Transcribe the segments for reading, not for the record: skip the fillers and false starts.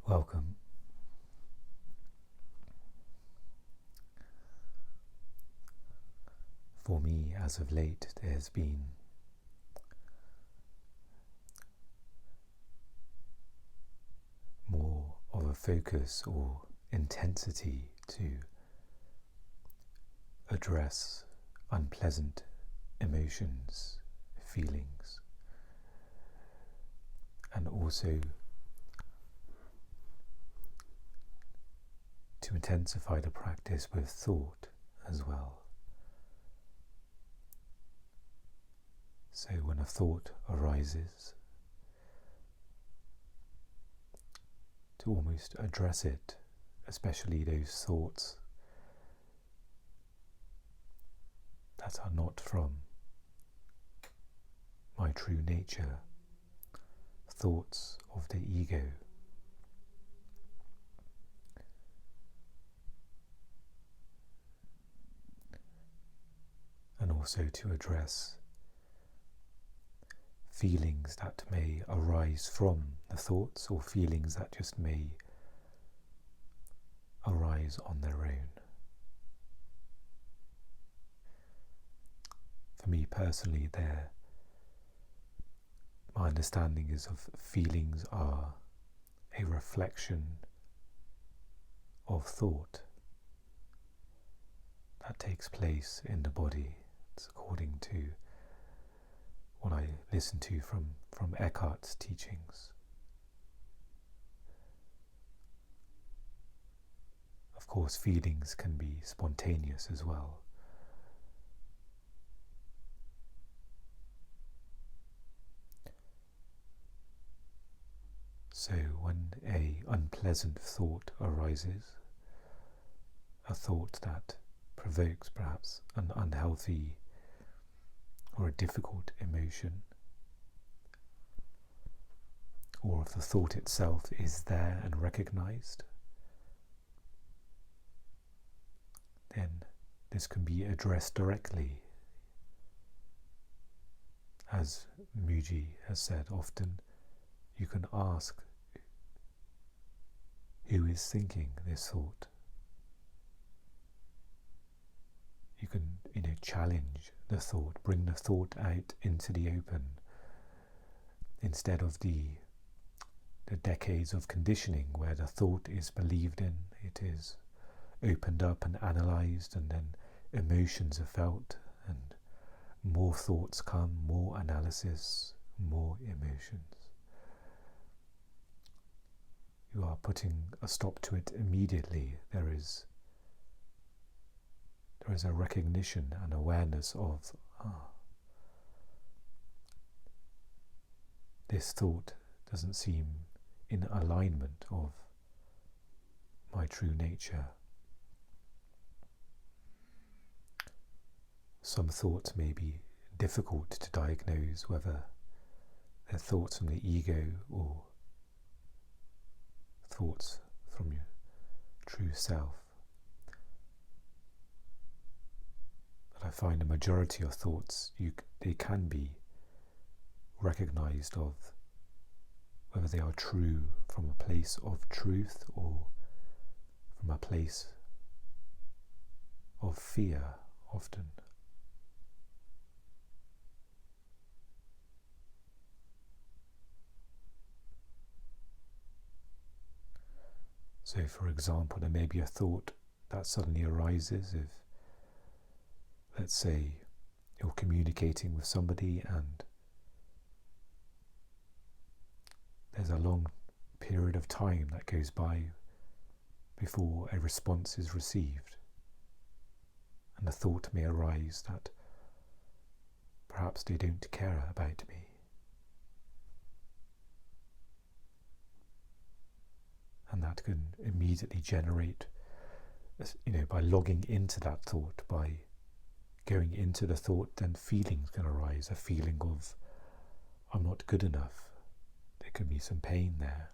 Welcome. For me, as of late, there's been more of a focus or intensity to address unpleasant emotions, feelings, and also to intensify the practice with thought as well. So when a thought arises, to almost address it, especially those thoughts that are not from my true nature, thoughts of the ego. And also to address feelings that may arise from the thoughts, or feelings that just may arise on their own. For me personally, my understanding is of feelings are a reflection of thought that takes place in the body. It's according to what I listen to from Eckhart's teachings. Of course, feelings can be spontaneous as well. So when an unpleasant thought arises, a thought that provokes perhaps an unhealthy or a difficult emotion, or if the thought itself is there and recognized, then this can be addressed directly. As Mooji has said, often you can ask, who is thinking this thought? You can, challenge the thought, bring the thought out into the open, instead of the decades of conditioning where the thought is believed in, it is opened up and analysed, and then emotions are felt, and more thoughts come, more analysis, more emotions. You are putting a stop to it immediately. There is a recognition and awareness of, this thought doesn't seem in alignment of my true nature. Some thoughts may be difficult to diagnose, whether they're thoughts from the ego or thoughts from your true self. But I find a majority of thoughts, they can be recognized of whether they are true from a place of truth or from a place of fear, often. So, for example, there may be a thought that suddenly arises if, let's say, you're communicating with somebody and there's a long period of time that goes by before a response is received. And a thought may arise that perhaps they don't care about me. And that can immediately generate, by logging into that thought, by going into the thought, then feelings can arise, a feeling of, I'm not good enough. There can be some pain there.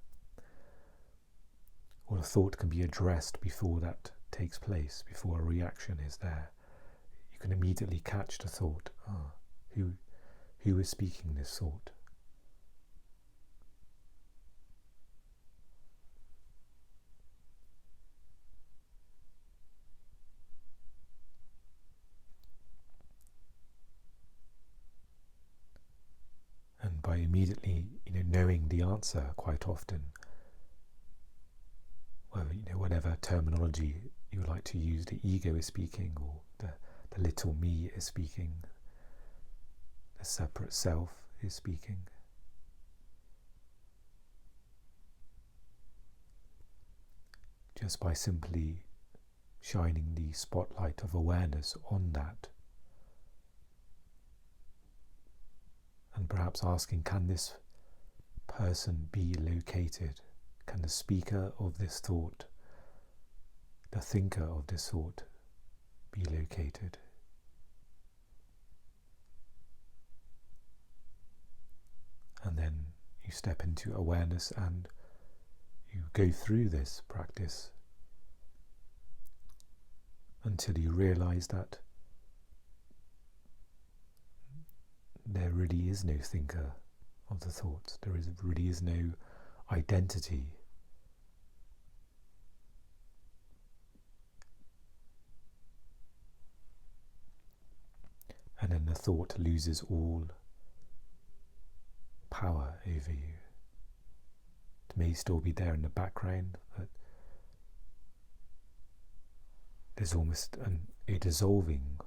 Or a thought can be addressed before that takes place, before a reaction is there. You can immediately catch the thought, who is speaking this thought? by immediately, knowing the answer quite often, well, whatever terminology you like to use, the ego is speaking, or the little me is speaking, the separate self is speaking. Just by simply shining the spotlight of awareness on that, and perhaps asking, can this person be located? Can the speaker of this thought, the thinker of this thought, be located? And then you step into awareness and you go through this practice until you realize that there really is no thinker of the thoughts. There really is no identity. And then the thought loses all power over you. It may still be there in the background, but there's almost a dissolving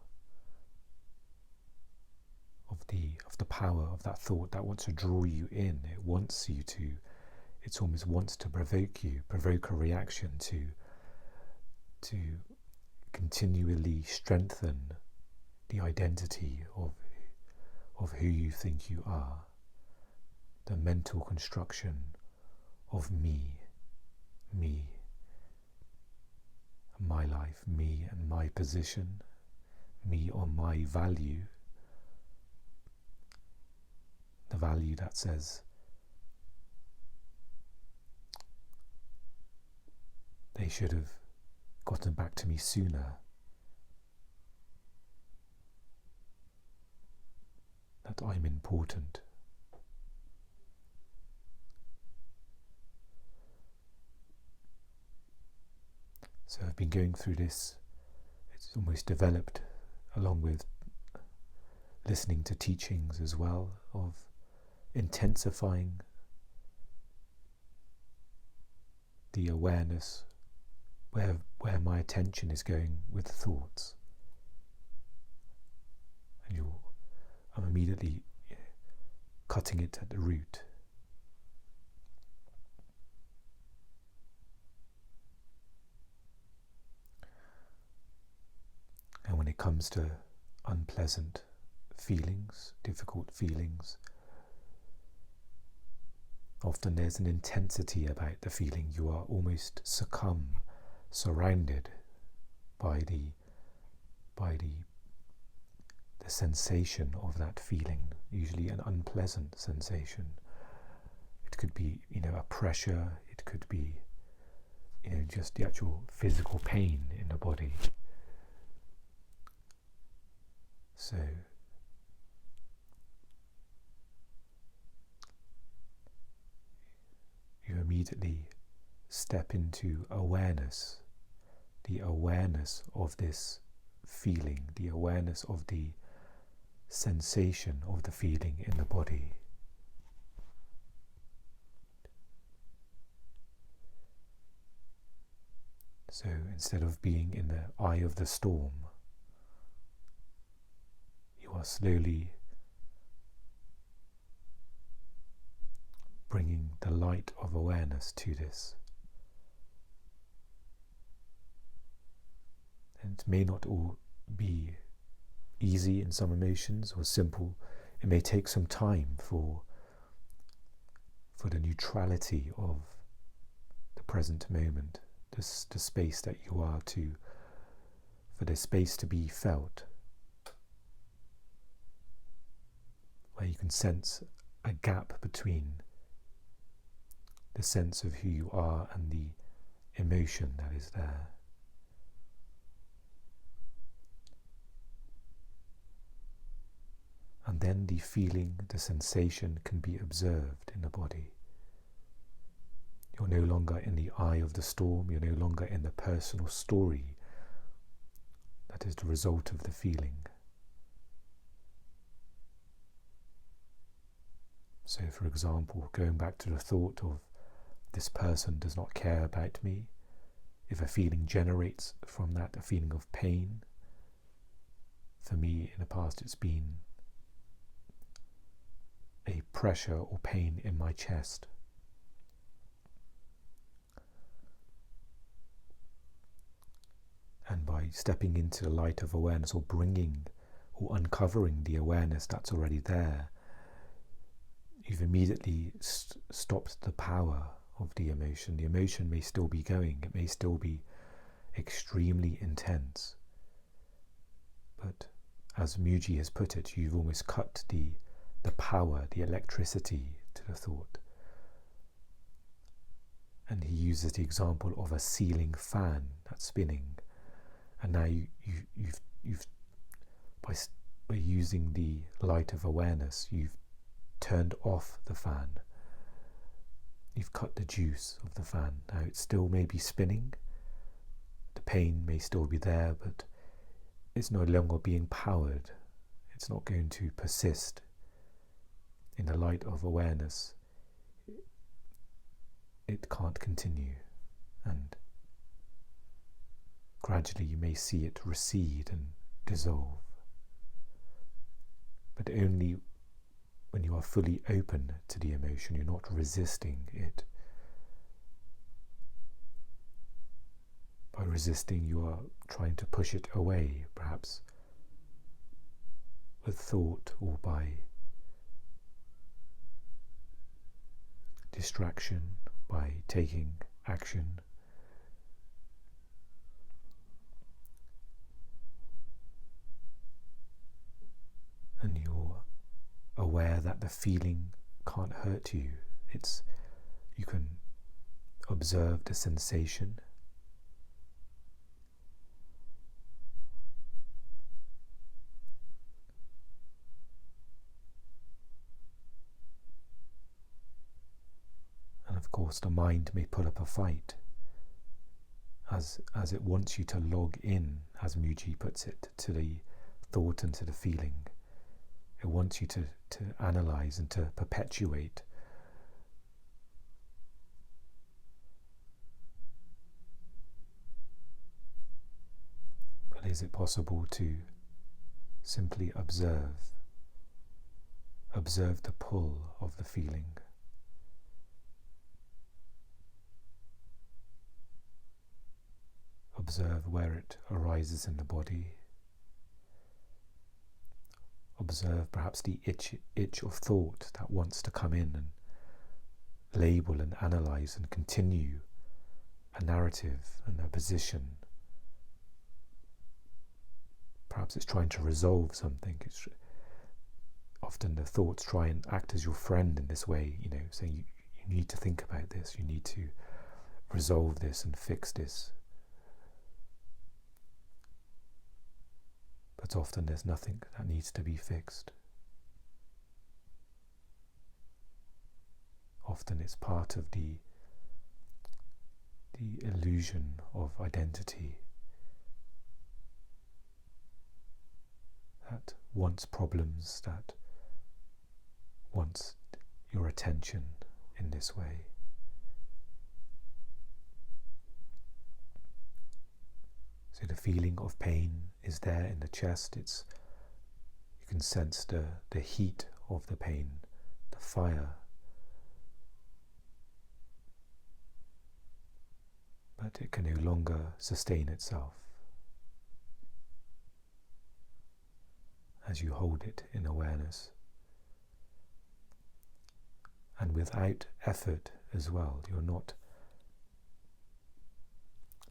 of the power of that thought that wants to draw you in. It wants you to, it almost wants to provoke a reaction to continually strengthen the identity of who you think you are, the mental construction of me, my life, me and my position, me or my value, the value that says they should have gotten back to me sooner, that I'm important. So I've been going through this, it's almost developed along with listening to teachings as well, of intensifying the awareness where my attention is going with thoughts. And I'm immediately cutting it at the root. And when it comes to unpleasant feelings, difficult feelings, often there's an intensity about the feeling. You are almost surrounded by the sensation of that feeling, usually an unpleasant sensation. It could be, a pressure, it could be, just the actual physical pain in the body. So you immediately step into awareness, the awareness of this feeling, the awareness of the sensation of the feeling in the body. So instead of being in the eye of the storm, you are slowly bringing the light of awareness to this. And it may not all be easy in some emotions or simple. It may take some time for the neutrality of the present moment, the space that you are for the space to be felt, where you can sense a gap between the sense of who you are and the emotion that is there. And then the feeling, the sensation can be observed in the body. You're no longer in the eye of the storm, you're no longer in the personal story that is the result of the feeling. So for example, going back to the thought of this person does not care about me, if a feeling generates from that, a feeling of pain, for me in the past it's been a pressure or pain in my chest. And by stepping into the light of awareness, or bringing or uncovering the awareness that's already there, you've immediately stopped the power of the emotion. The emotion may still be going, it may still be extremely intense, but as Mooji has put it, you've almost cut the power, the electricity to the thought. And he uses the example of a ceiling fan that's spinning, and now you've by using the light of awareness, you've turned off the fan. You've cut the juice of the fan. Now it still may be spinning, the pain may still be there, but it's no longer being powered. It's not going to persist. In the light of awareness, it can't continue, and gradually you may see it recede and dissolve. But only when you are fully open to the emotion, you're not resisting it. By resisting, you are trying to push it away, perhaps with thought or by distraction, by taking action. And you're aware that the feeling can't hurt you. You can observe the sensation. And of course the mind may put up a fight as it wants you to log in, as Mooji puts it, to the thought and to the feeling. It wants you to analyze and to perpetuate. But is it possible to simply observe the pull of the feeling? Observe where it arises in the body. Observe perhaps the itch of thought that wants to come in and label and analyze and continue a narrative and a position. Perhaps it's trying to resolve something. Often the thoughts try and act as your friend in this way, saying you need to think about this, you need to resolve this and fix this. But often there's nothing that needs to be fixed. Often it's part of the illusion of identity that wants problems, that wants your attention in this way. So the feeling of pain is there in the chest. You can sense the heat of the pain, the fire. But it can no longer sustain itself as you hold it in awareness. And without effort as well,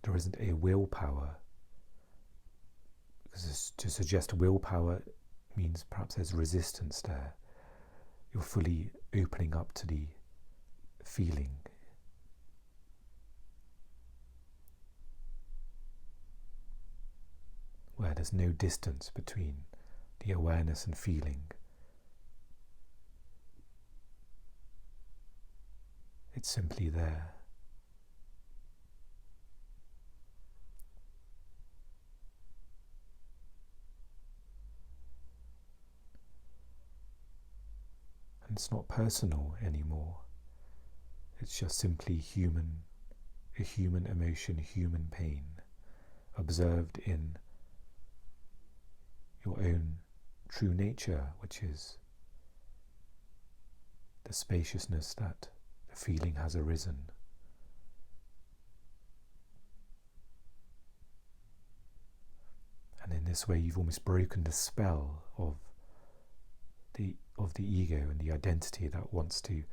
there isn't a willpower. Because to suggest willpower means perhaps there's resistance there. You're fully opening up to the feeling. Where there's no distance between the awareness and feeling. It's simply there. And it's not personal anymore. It's just simply a human emotion, human pain, observed in your own true nature, which is the spaciousness that the feeling has arisen. And in this way you've almost broken the spell of the ego and the identity that wants to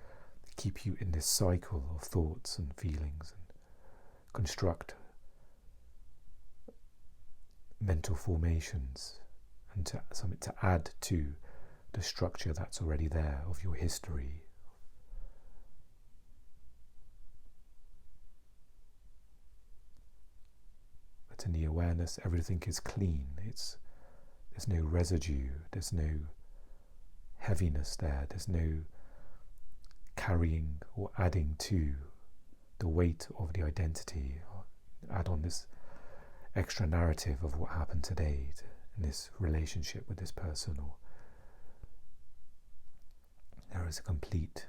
keep you in this cycle of thoughts and feelings and construct mental formations and something to add to the structure that's already there of your history. But in the awareness, everything is clean. There's no residue, there's no heaviness there, there's no carrying or adding to the weight of the identity, or add on this extra narrative of what happened today in this relationship with this person. Or there is a complete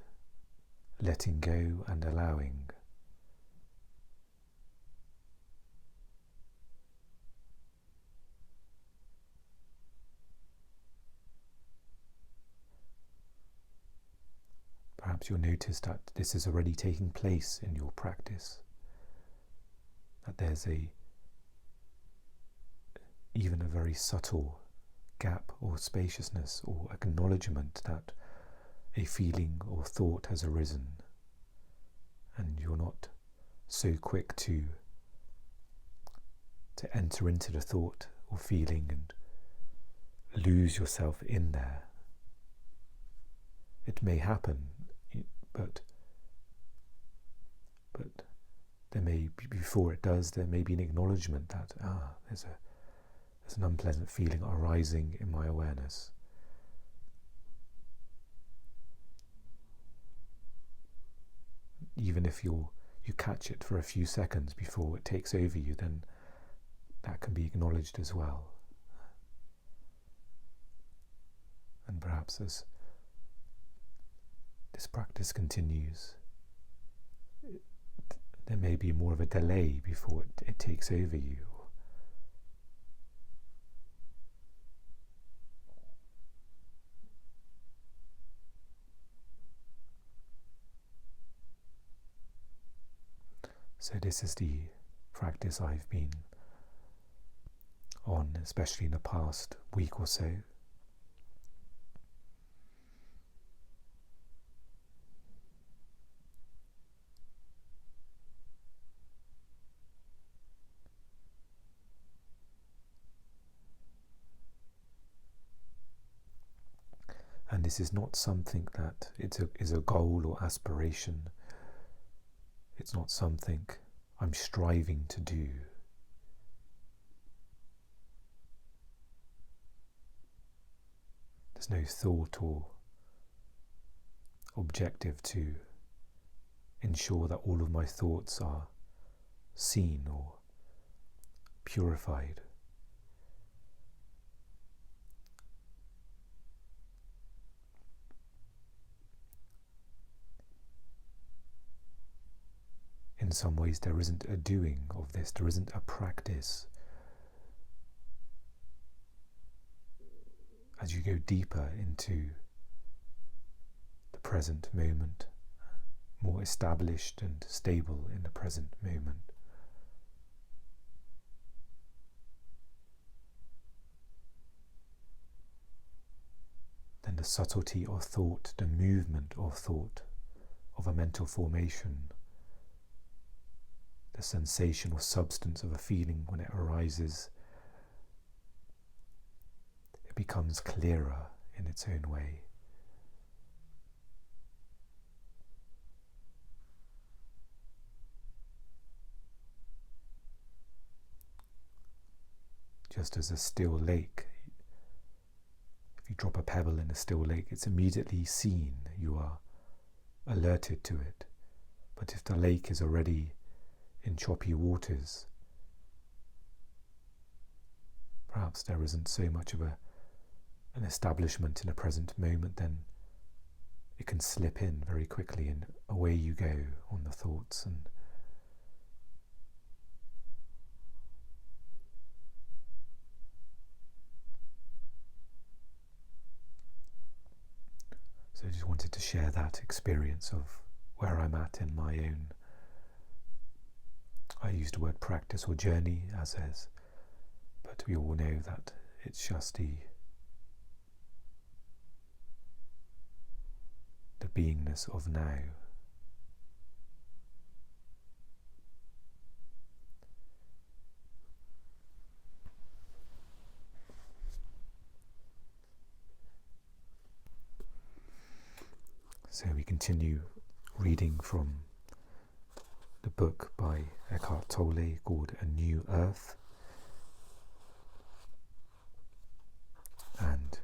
letting go and allowing. Perhaps you'll notice that this is already taking place in your practice, that there's even a very subtle gap or spaciousness or acknowledgement that a feeling or thought has arisen, and you're not so quick to enter into the thought or feeling and lose yourself in there. It may happen, but there may be, before it does, there may be an acknowledgement that there's an unpleasant feeling arising in my awareness. Even if you catch it for a few seconds before it takes over you, then that can be acknowledged as well. And perhaps as this practice continues, there may be more of a delay before it takes over you. So this is the practice I've been on, especially in the past week or so. And this is not something that is a goal or aspiration. It's not something I'm striving to do. There's no thought or objective to ensure that all of my thoughts are seen or purified. In some ways there isn't a doing of this, there isn't a practice. As you go deeper into the present moment, more established and stable in the present moment, then the subtlety of thought, the movement of thought, of a mental formation, the sensation or substance of a feeling when it arises, it becomes clearer in its own way. Just as a still lake, if you drop a pebble in a still lake, it's immediately seen, you are alerted to it. But if the lake is already in choppy waters, perhaps there isn't so much of an establishment in a present moment, then it can slip in very quickly, and away you go on the thoughts. And so I just wanted to share that experience of where I'm at in my own, I used the word practice or journey as is, but we all know that it's just the beingness of now. So we continue reading from the book by Eckhart Tolle called A New Earth, and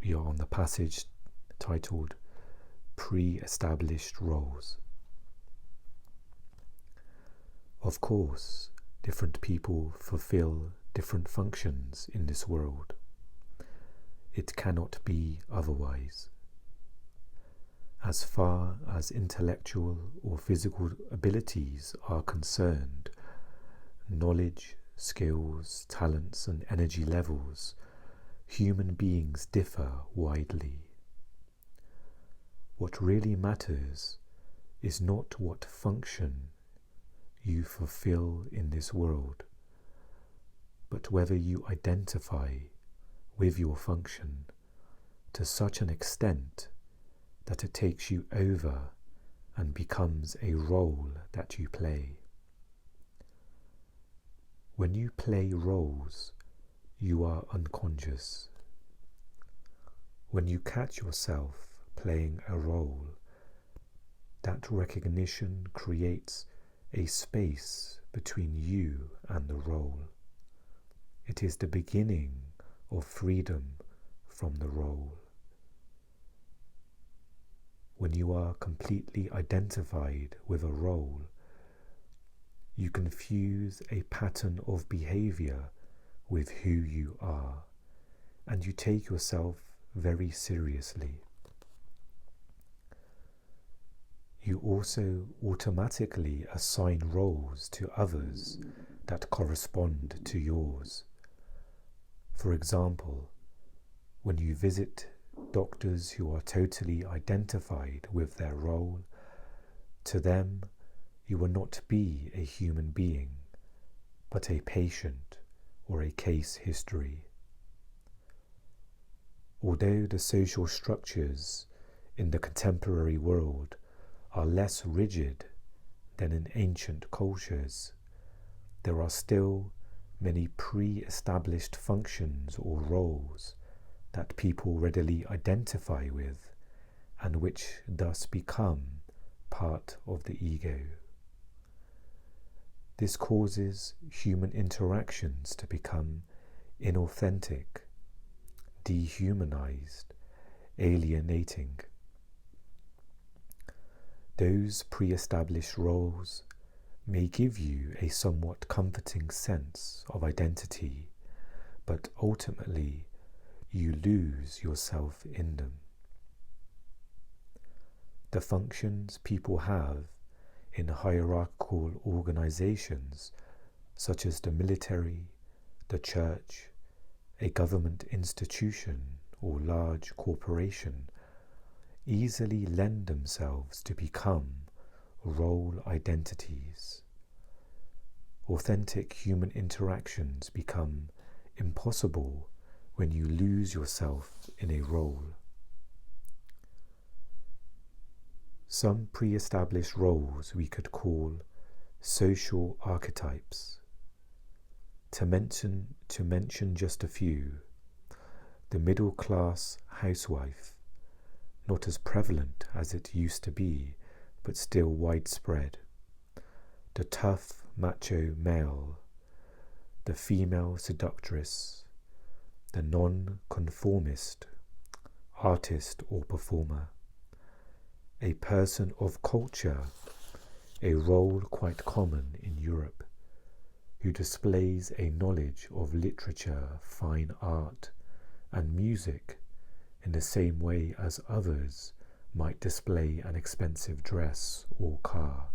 we are on the passage titled Pre-Established Roles. Of course, different people fulfill different functions in this world. It cannot be otherwise. As far as intellectual or physical abilities are concerned, knowledge, skills, talents, and energy levels, human beings differ widely. What really matters is not what function you fulfill in this world, but whether you identify with your function to such an extent that it takes you over and becomes a role that you play. When you play roles, you are unconscious. When you catch yourself playing a role, that recognition creates a space between you and the role. It is the beginning of freedom from the role. When you are completely identified with a role, you confuse a pattern of behavior with who you are, and you take yourself very seriously. You also automatically assign roles to others that correspond to yours. For example, when you visit doctors who are totally identified with their role, to them you will not be a human being, but a patient or a case history. Although the social structures in the contemporary world are less rigid than in ancient cultures, there are still many pre-established functions or roles that people readily identify with, and which thus become part of the ego. This causes human interactions to become inauthentic, dehumanized, alienating. Those pre-established roles may give you a somewhat comforting sense of identity, but ultimately you lose yourself in them. The functions people have in hierarchical organizations, such as the military, the church, a government institution, or large corporation, easily lend themselves to become role identities. Authentic human interactions become impossible when you lose yourself in a role. Some pre-established roles we could call social archetypes. To mention just a few: the middle-class housewife, not as prevalent as it used to be, but still widespread; the tough macho male, the female seductress, the non-conformist, artist or performer, a person of culture, a role quite common in Europe, who displays a knowledge of literature, fine art, and music in the same way as others might display an expensive dress or car.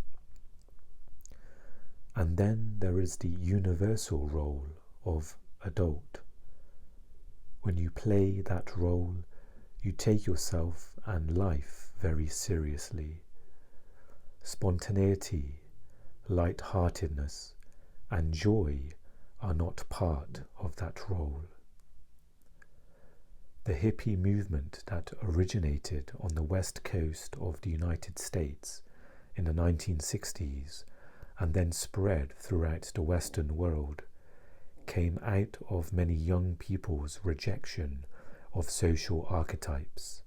And then there is the universal role of adult. When you play that role, you take yourself and life very seriously. Spontaneity, light-heartedness, and joy are not part of that role. The hippie movement that originated on the west coast of the United States in the 1960s and then spread throughout the Western world came out of many young people's rejection of social archetypes,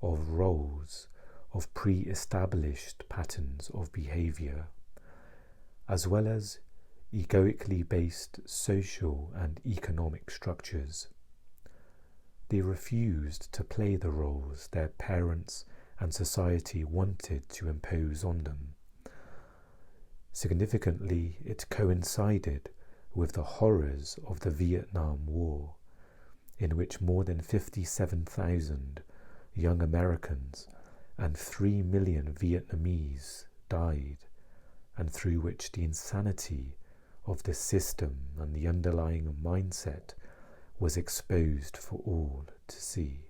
of roles, of pre-established patterns of behavior, as well as egoically based social and economic structures. They refused to play the roles their parents and society wanted to impose on them. Significantly, it coincided with the horrors of the Vietnam War, in which more than 57,000 young Americans and 3 million Vietnamese died, and through which the insanity of the system and the underlying mindset was exposed for all to see.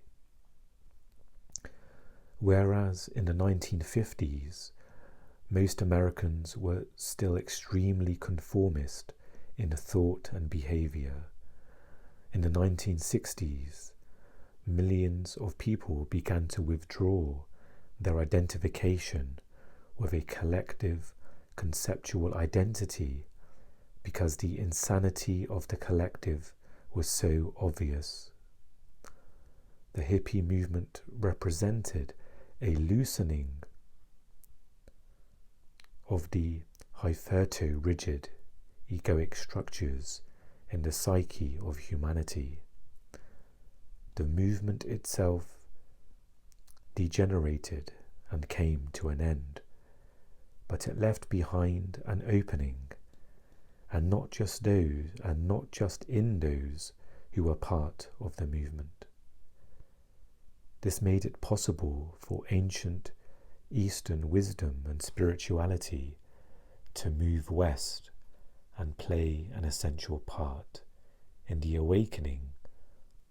Whereas in the 1950s, most Americans were still extremely conformist in thought and behavior. In the 1960s, millions of people began to withdraw their identification with a collective conceptual identity because the insanity of the collective was so obvious. The hippie movement represented a loosening of the hitherto rigid egoic structures in the psyche of humanity. The movement itself degenerated and came to an end, but it left behind an opening, and not just in those who were part of the movement. This made it possible for ancient Eastern wisdom and spirituality to move west and play an essential part in the awakening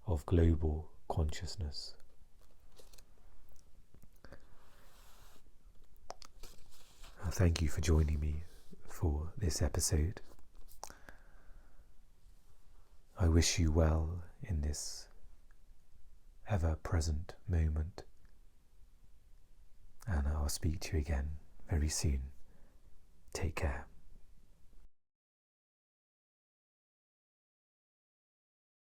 of global consciousness. Thank you for joining me for this episode. I wish you well in this ever-present moment, and I'll speak to you again very soon. Take care.